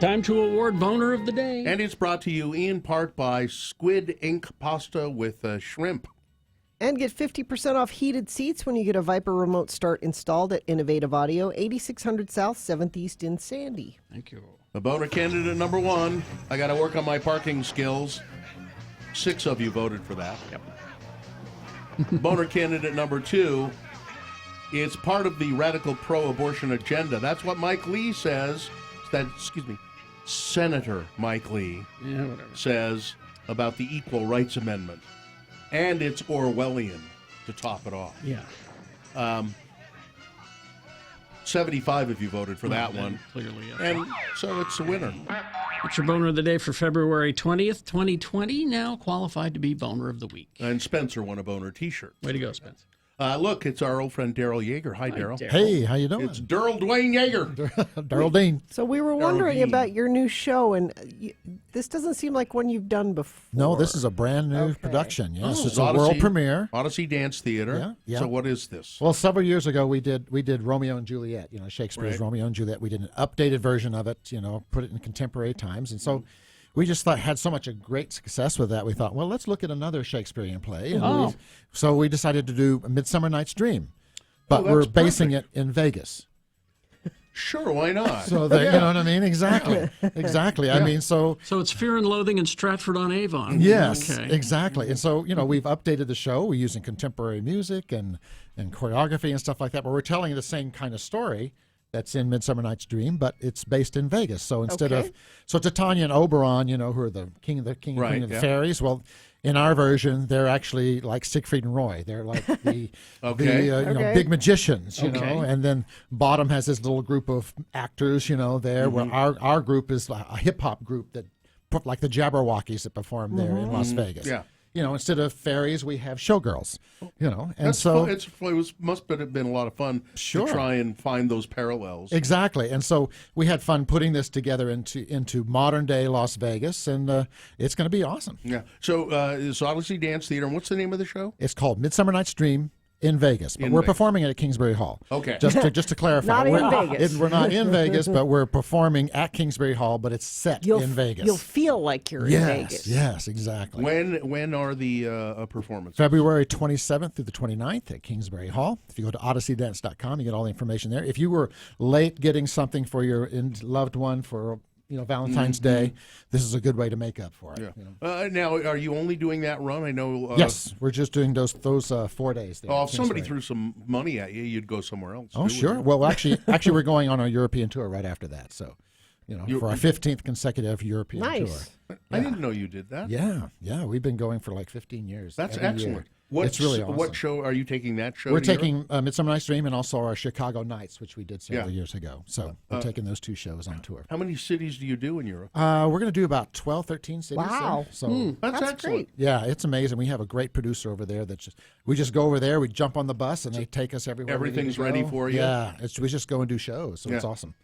Time to award Boner of the Day. And it's brought to you in part by Squid Ink Pasta with shrimp. And get 50% off heated seats when you get a Viper remote start installed at Innovative Audio, 8600 South, 7th East in Sandy. Thank you. The Boner candidate number 1. I got to work on my parking skills. 6 of you voted for that. Yep. Boner candidate number 2. It's part of the radical pro-abortion agenda. That's what Mike Lee says. Senator Mike Lee says about the Equal Rights Amendment. And it's Orwellian to top it off. Yeah. 75 of you voted for that one. Clearly, yes. And so it's a winner. It's your Boner of the Day for February 20th, 2020. Now qualified to be Boner of the Week. And Spencer won a Boner t-shirt. Way to go, Spence. Look, it's our old friend Daryl Yeager. Hi, Daryl. Hey, how you doing? It's Daryl Dwayne Yeager. Daryl Dean. So we were wondering about your new show, and this doesn't seem like one you've done before. No, this is a brand new production. Yes, it's a Odyssey, world premiere. Odyssey Dance Theater. Yeah, yeah. So what is this? Well, several years ago we did Romeo and Juliet. Shakespeare's Right. Romeo and Juliet. We did an updated version of it. Put it in contemporary times, and so. We just had so much a great success with that. We thought, well, let's look at another Shakespearean play. And so we decided to do A Midsummer Night's Dream, but we're basing it in Vegas. Sure, why not? So you know what I mean? Exactly. Yeah. I mean, so it's Fear and Loathing in Stratford-on-Avon. Yes, okay. Exactly. And so we've updated the show. We're using contemporary music and choreography and stuff like that. But we're telling the same kind of story that's in Midsummer Night's Dream, but it's based in Vegas. So instead of Titania and Oberon, who are the king and queen of the fairies. Well, in our version, they're actually like Siegfried and Roy. They're like the big magicians, you know. And then Bottom has this little group of actors, there. Where our group is a hip hop group that put like the Jabberwockies that perform there in Las Vegas. Yeah. Instead of fairies, we have showgirls. And That's so fun. Must have been a lot of fun Sure. to try and find those parallels. Exactly, and so we had fun putting this together into modern day Las Vegas, and it's going to be awesome. Yeah. So it's Odyssey Dance Theater, and what's the name of the show? It's called Midsummer Night's Dream in Vegas, but In we're Vegas. performing it at Kingsbury Hall. Okay. Just to clarify, Not in Vegas. We're not in Vegas, but we're performing at Kingsbury Hall, but it's set in Vegas. You'll feel like you're in Vegas. Yes, exactly. When are the performances? February 27th through the 29th at Kingsbury Hall. If you go to odysseydance.com, you get all the information there. If you were late getting something for your loved one for Valentine's Day, this is a good way to make up for it. Yeah. Now, are you only doing that run? I know. Yes, we're just doing those 4 days there. Oh, if somebody threw some money at you, you'd go somewhere else. Oh, sure. Well, actually, we're going on a European tour right after that. So, for our 15th consecutive European tour. I didn't know you did that. Yeah. We've been going for like 15 years. That's every excellent. year. It's really awesome. What show are you taking that show? We're to taking Midsummer Night's Dream and also our Chicago Nights, which we did several years ago. So we're taking those 2 shows on tour. How many cities do you do in Europe? We're going to do about 12, 13 cities. Wow. There. So That's excellent. Great. yeah, it's amazing. We have a great producer over there we just go over there, we jump on the bus, and they take us everywhere. Everything's we need to ready go. for you? Yeah, we just go and do shows, so it's awesome.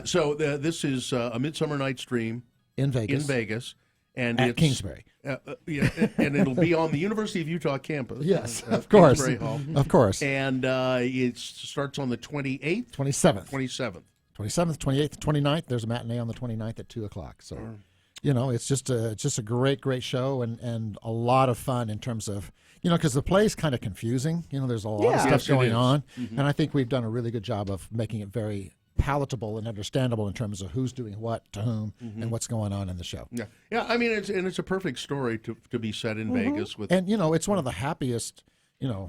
So this is A Midsummer Night's Dream In Vegas. And At it's Kingsbury. And it'll be on the University of Utah campus. Yes, of course. Kingsbury Hall. Of course. And it starts on the 28th? 27th. 27th. 27th, 28th, 29th. There's a matinee on the 29th at 2 o'clock. So, it's just a great show and a lot of fun in terms of, because the play's kind of confusing. There's a lot of stuff going on. And I think we've done a really good job of making it very palatable and understandable in terms of who's doing what to whom and what's going on in the show. Yeah. I mean, it's a perfect story to be set in Vegas with. And it's one of the happiest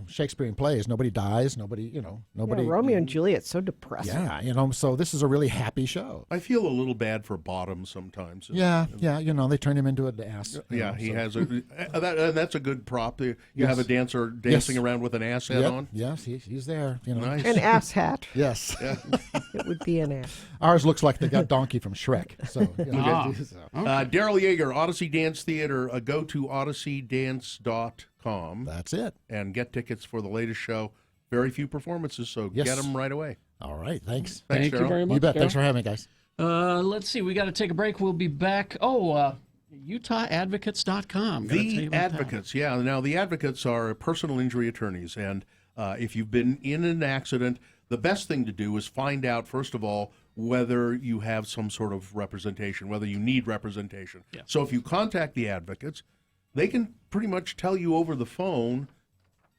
Shakespearean plays. Nobody dies. Nobody. Romeo and Juliet's so depressing. Yeah. So this is a really happy show. I feel a little bad for Bottom sometimes. Yeah. They turn him into an ass. He has that's a good prop. You have a dancer dancing around with an ass hat on. Yes, he's there. Nice. An ass hat. Yes. It would be an ass. Ours looks like they got Donkey from Shrek. So, Daryl Yeager, Odyssey Dance Theater. Go to odysseydance.com. That's it. And get tickets for the latest show. Very few performances, so get them right away. All right. Thanks. Thank you very much. You bet. Daryl. Thanks for having me, guys. Let's see. We got to take a break. We'll be back. UtahAdvocates.com. The Advocates, yeah. Now, the Advocates are personal injury attorneys, and if you've been in an accident, the best thing to do is find out, first of all, whether you have some sort of representation, whether you need representation. Yeah. So if you contact the advocates, they can pretty much tell you over the phone,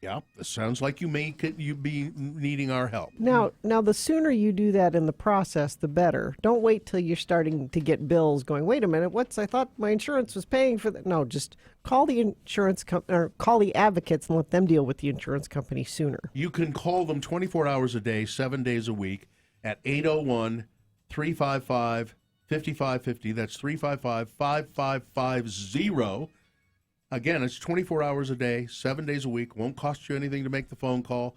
yeah, it sounds like you be needing our help. Now, the sooner you do that in the process, the better. Don't wait till you're starting to get bills going, wait a minute, I thought my insurance was paying for that. No, just call the insurance company or call the advocates and let them deal with the insurance company sooner. You can call them 24 hours a day, 7 days a week at 801-355-5550. That's 355-5550. Again, it's 24 hours a day, 7 days a week. Won't cost you anything to make the phone call.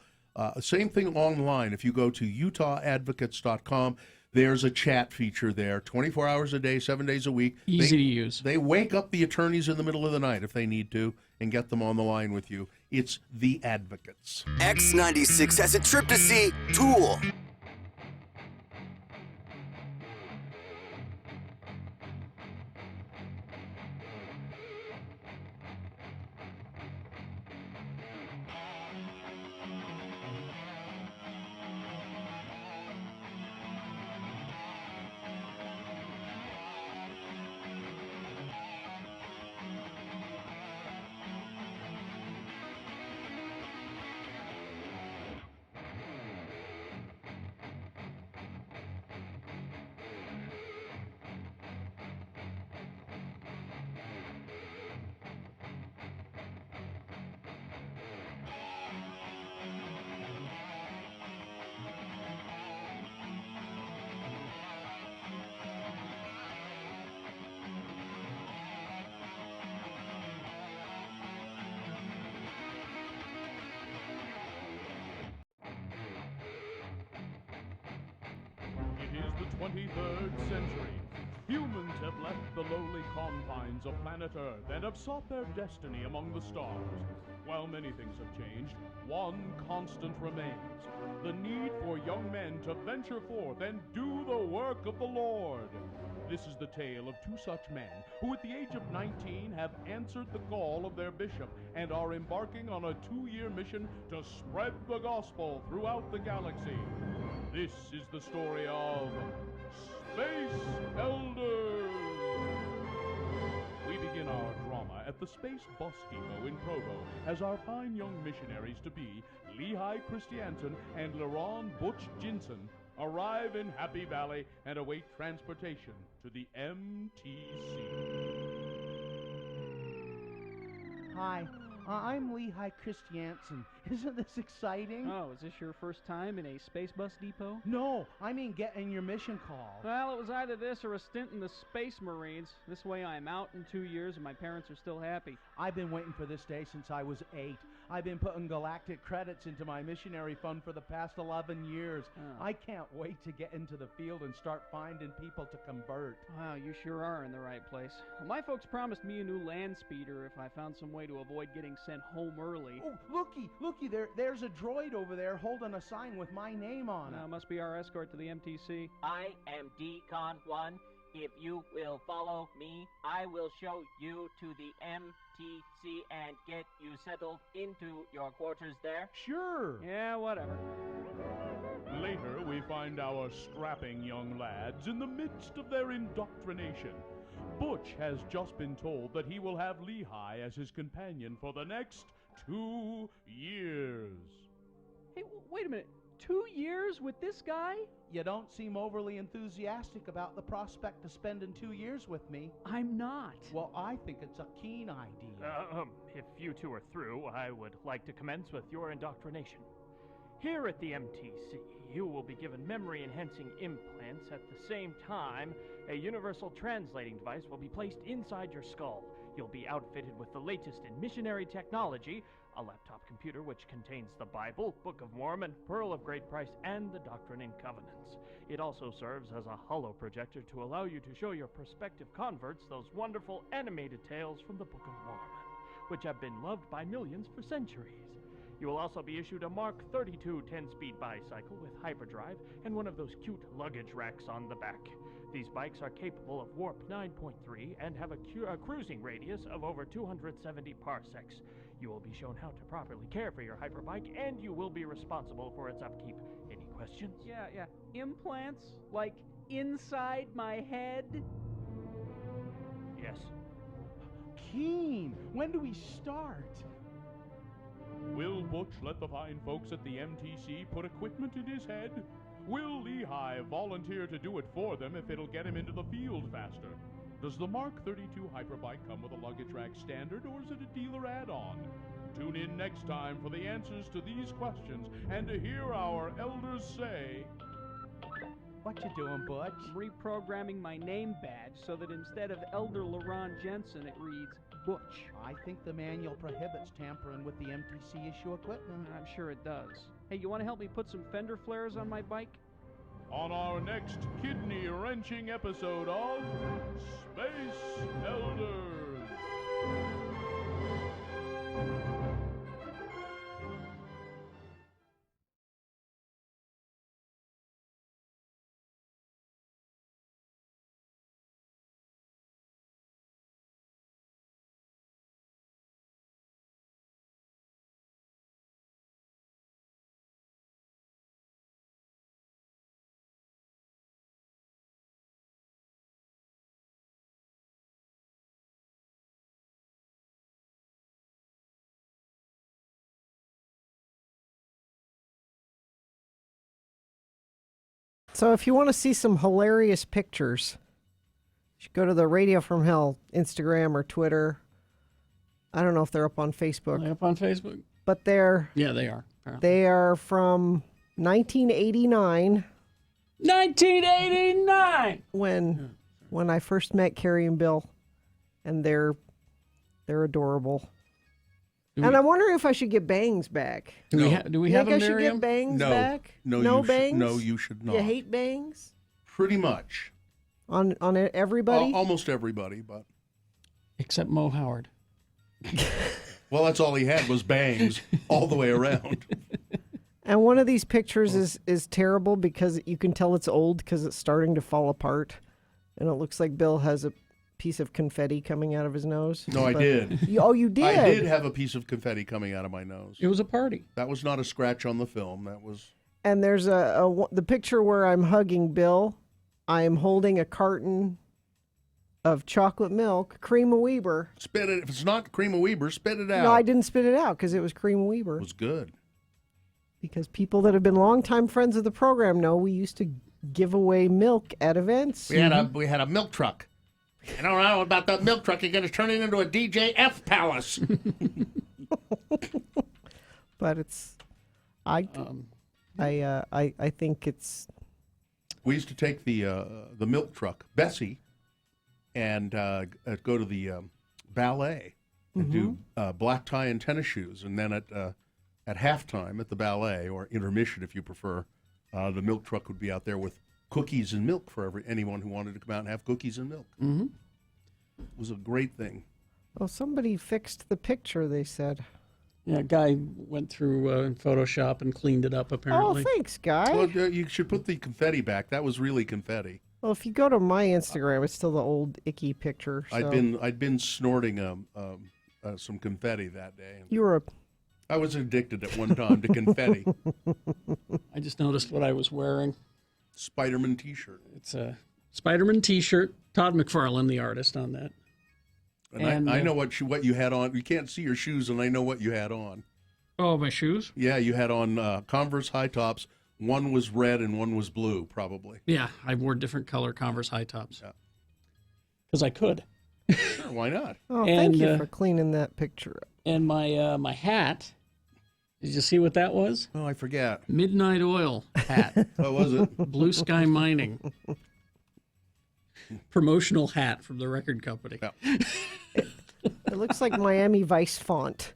Same thing online. If you go to utahodvocates.com, there's a chat feature there. 24 hours a day, 7 days a week. Easy to use. They wake up the attorneys in the middle of the night if they need to and get them on the line with you. It's the Advocates. X96 has a trip to see Tool. It is the 23rd century. Humans have left the lowly confines of planet Earth and have sought their destiny among the stars. While many things have changed, one constant remains: the need for young men to venture forth and do the work of the Lord. This is the tale of two such men who at the age of 19 have answered the call of their bishop and are embarking on a 2-year mission to spread the gospel throughout the galaxy. This is the story of Space Elders. We begin our drama at the Space Bus Depot in Provo as our fine young missionaries-to-be, Lehigh Christiansen and LaRon Butch Jinson, arrive in Happy Valley and await transportation to the MTC. Hi, I'm Lehigh Christiansen. Isn't this exciting? Oh, is this your first time in a space bus depot? No, I mean getting your mission call. Well, it was either this or a stint in the Space Marines. This way I'm out in 2 years and my parents are still happy. I've been waiting for this day since I was 8. I've been putting galactic credits into my missionary fund for the past 11 years. Oh. I can't wait to get into the field and start finding people to convert. Wow, you sure are in the right place. Well, my folks promised me a new land speeder if I found some way to avoid getting sent home early. Oh, looky, there's a droid over there holding a sign with my name on it. Must be our escort to the MTC. I am Decon 1. If you will follow me, I will show you to the MTC and get you settled into your quarters there. Sure. Yeah, whatever. Later, we find our strapping young lads in the midst of their indoctrination. Butch has just been told that he will have Lehigh as his companion for the next 2 years. Hey, wait a minute. 2 years with this guy? You don't seem overly enthusiastic about the prospect of spending 2 years with me. I'm not. Well, I think it's a keen idea. If you two are through, I would like to commence with your indoctrination. Here at the MTC, you will be given memory-enhancing implants. At the same time, a universal translating device will be placed inside your skull. You'll be outfitted with the latest in missionary technology, a laptop computer which contains the Bible, Book of Mormon, Pearl of Great Price, and the Doctrine and Covenants. It also serves as a holo projector to allow you to show your prospective converts those wonderful animated tales from the Book of Mormon, which have been loved by millions for centuries. You will also be issued a Mark 32 10-speed bicycle with hyperdrive and one of those cute luggage racks on the back. These bikes are capable of warp 9.3 and have a cruising radius of over 270 parsecs. You will be shown how to properly care for your hyperbike, and you will be responsible for its upkeep. Any questions? Yeah. Implants? Like inside my head? Yes. Keen, when do we start? Will Butch let the fine folks at the MTC put equipment in his head? Will Lehigh volunteer to do it for them if it'll get him into the field faster? Does the Mark 32 Hyperbike come with a luggage rack standard, or is it a dealer add-on? Tune in next time for the answers to these questions and to hear our elders say... What you doing, Butch? Reprogramming my name badge so that instead of Elder LaRon Jensen, it reads Butch. I think the manual prohibits tampering with the MTC issue equipment. I'm sure it does. Hey, you want to help me put some fender flares on my bike? On our next kidney-wrenching episode of Space Elders. So if you want to see some hilarious pictures, you should go to the Radio from Hell Instagram or Twitter. I don't know if they're up on Facebook. Are they up on Facebook? But they're... Yeah, they are. They are from 1989. 1989! When I first met Carrie and Bill. And they're adorable. And I'm wondering if I should get bangs back. Do we have them, I should Miriam? get bangs No. back? No, bangs? No, you should not. You hate bangs? Pretty much. On everybody? Almost everybody, but... Except Mo Howard. Well, that's all he had was bangs all the way around. And one of these pictures is terrible because you can tell it's old because it's starting to fall apart. And it looks like Bill has a piece of confetti coming out of his nose. No, I did. You did? I did have a piece of confetti coming out of my nose. It was a party. That was not a scratch on the film. That was... And there's the picture where I'm hugging Bill. I'm holding a carton of chocolate milk, Cream of Weber. Spit it. If it's not Cream of Weber, spit it out. No, I didn't spit it out because it was Cream of Weber. It was good. Because people that have been longtime friends of the program know we used to give away milk at events. We had a milk truck. I don't know about that milk truck. You're going to turn it into a DJF palace. But it's, I think it's. We used to take the milk truck, Bessie, and go to the ballet and do black tie and tennis shoes, and then at halftime at the ballet or intermission, if you prefer, the milk truck would be out there with cookies and milk for anyone who wanted to come out and have cookies and milk. Mm-hmm. It was a great thing. Well, somebody fixed the picture, they said. Yeah, a guy went through Photoshop and cleaned it up, apparently. Oh, thanks, Guy. Well, you should put the confetti back. That was really confetti. Well, if you go to my Instagram, it's still the old icky picture. So. I'd been snorting some confetti that day. You were I was addicted at one time to confetti. I just noticed what I was wearing. Spider-Man T-shirt. It's a Spider-Man T-shirt. Todd McFarlane, the artist on that. And I know what you had on. You can't see your shoes, and I know what you had on. Oh, my shoes? Yeah, you had on Converse high tops. One was red and one was blue, probably. Yeah, I wore different color Converse high tops. Yeah. Because I could. Sure, why not? Oh, thank you for cleaning that picture up. And my hat. Did you see what that was? Oh, I forget. Midnight Oil hat. What was it? Blue Sky Mining. Promotional hat from the record company. Yeah. It looks like Miami Vice font.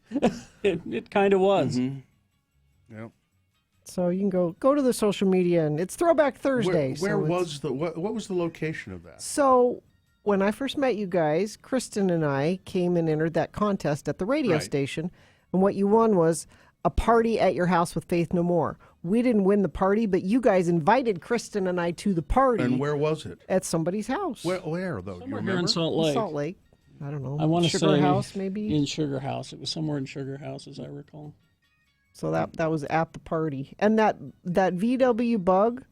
It kind of was. Mm-hmm. Yeah. So you can go to the social media, and it's Throwback Thursday. Where was what was the location of that? So when I first met you guys, Kristen and I came and entered that contest at the radio station, and what you won was a party at your house with Faith No More. We didn't win the party, but you guys invited Kristen and I to the party. And where was it? At somebody's house. Where though? Do you remember? Here in Salt Lake. Salt Lake. I don't know. I want to Sugar say House, maybe? in Sugar House. It was somewhere in Sugar House, as I recall. So that was at the party. And that VW Bug,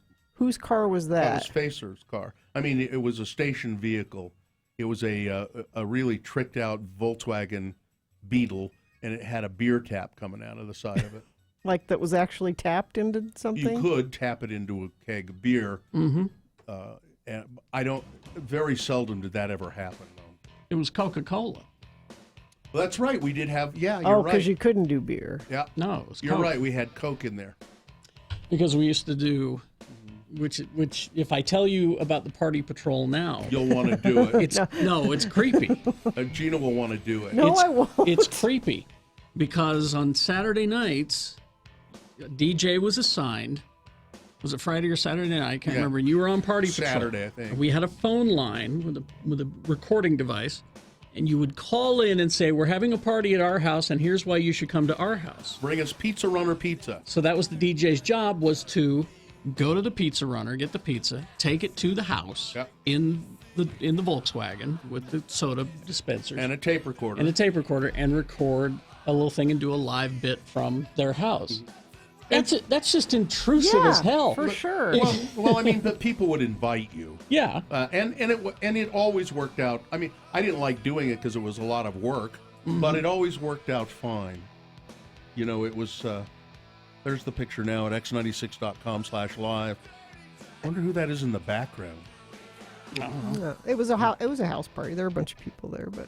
Whose car was That was that? Facer's car. I mean, it was a station vehicle. It was a really tricked out Volkswagen Beetle, and it had a beer tap coming out of the side of it. Like that was actually tapped into something? You could tap it into a keg of beer. Mm-hmm. And very seldom did that ever happen, though. It was Coca-Cola. Well, that's right. We did have, you're Oh, right. because you couldn't do beer. Yeah. No, it was You're Coke. right. We had Coke in there. Because we used to do, which if I tell you about the Party Patrol now, You'll want to do it. It's creepy. Gina will want to do it. No, I won't. It's creepy because on Saturday nights, a DJ was assigned. Was it Friday or Saturday night? I can't remember. And you were on Party Patrol. Saturday, I think. We had a phone line with a recording device, and you would call in and say, "We're having a party at our house, and here's why you should come to our house." Bring us Pizza Runner pizza. So that was the DJ's job, was to go to the Pizza Runner, get the pizza, take it to the house in the Volkswagen with the soda dispensers And a tape recorder. and record a little thing and do a live bit from their house. That's just intrusive as hell. for sure. Well, I mean, but people would invite you. Yeah. And it always worked out. I mean, I didn't like doing it because it was a lot of work, but it always worked out fine. You know, it was. There's the picture now at x96.com/live. I wonder who that is in the background. No, it was a house party. There were a bunch of people there, but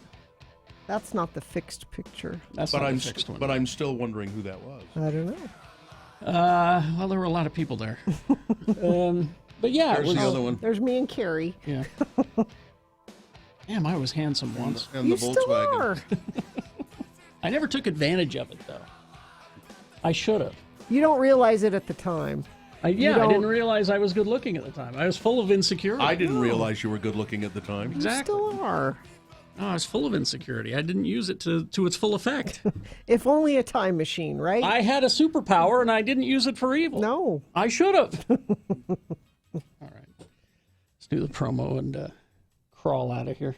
that's not the fixed picture. That's not the fixed one. But I'm still wondering who that was. I don't know. Well, there were a lot of people there. But yeah, There's it was the other one. There's me and Carrie. Yeah. Damn, I was handsome once. And the Volkswagen. Are. I never took advantage of it though. I should have. You don't realize it at the time. I didn't realize I was good looking at the time. I was full of insecurity. I didn't realize you were good looking at the time. Exactly. You still are. No, I was full of insecurity. I didn't use it to its full effect. If only a time machine, right? I had a superpower and I didn't use it for evil. No. I should have. All right. Let's do the promo and crawl out of here.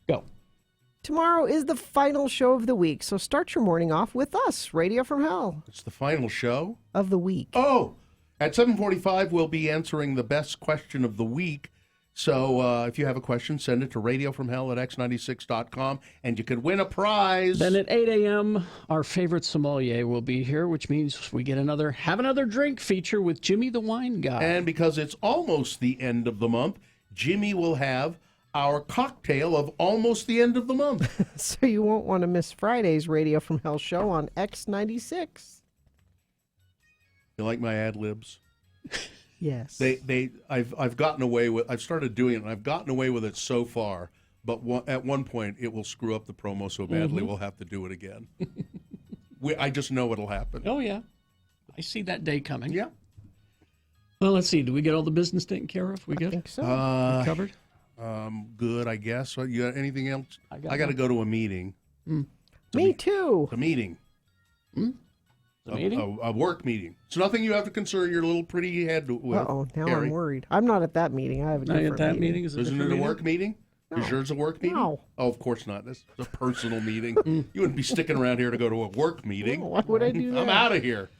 Go. Tomorrow is the final show of the week, so start your morning off with us, Radio from Hell. It's the final show of the week. Oh, at 7:45 we'll be answering the best question of the week. So if you have a question, send it to radiofromhell@x96.com, and you could win a prize. Then at 8 a.m., our favorite sommelier will be here, which means we get have another drink feature with Jimmy the Wine Guy. And because it's almost the end of the month, Jimmy will have our cocktail of almost the end of the month. So you won't want to miss Friday's Radio from Hell show on X96. You like my ad libs? Yes. I've gotten away with. I've started doing it, and I've gotten away with it so far. But at one point, it will screw up the promo so badly we'll have to do it again. I just know it'll happen. Oh yeah, I see that day coming. Yeah. Well, let's see. Do we get all the business taken care of? We good? I think so. We covered. Good, I guess. You got anything else? I got to one. go to a meeting. Me too. A meeting. A meeting? A work meeting. It's nothing you have to concern your little pretty head with. Uh-oh, now Carrie. I'm worried. I'm not at that meeting. I have a Not different at that meeting? Is it Isn't it a work meeting? Is yours a work meeting? No. Oh, of course not. This is a personal meeting. You wouldn't be sticking around here to go to a work meeting. Why would I do that? I'm out of here.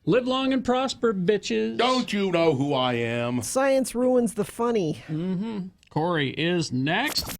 Live long and prosper, bitches. Don't you know who I am? Science ruins the funny. Corey is next.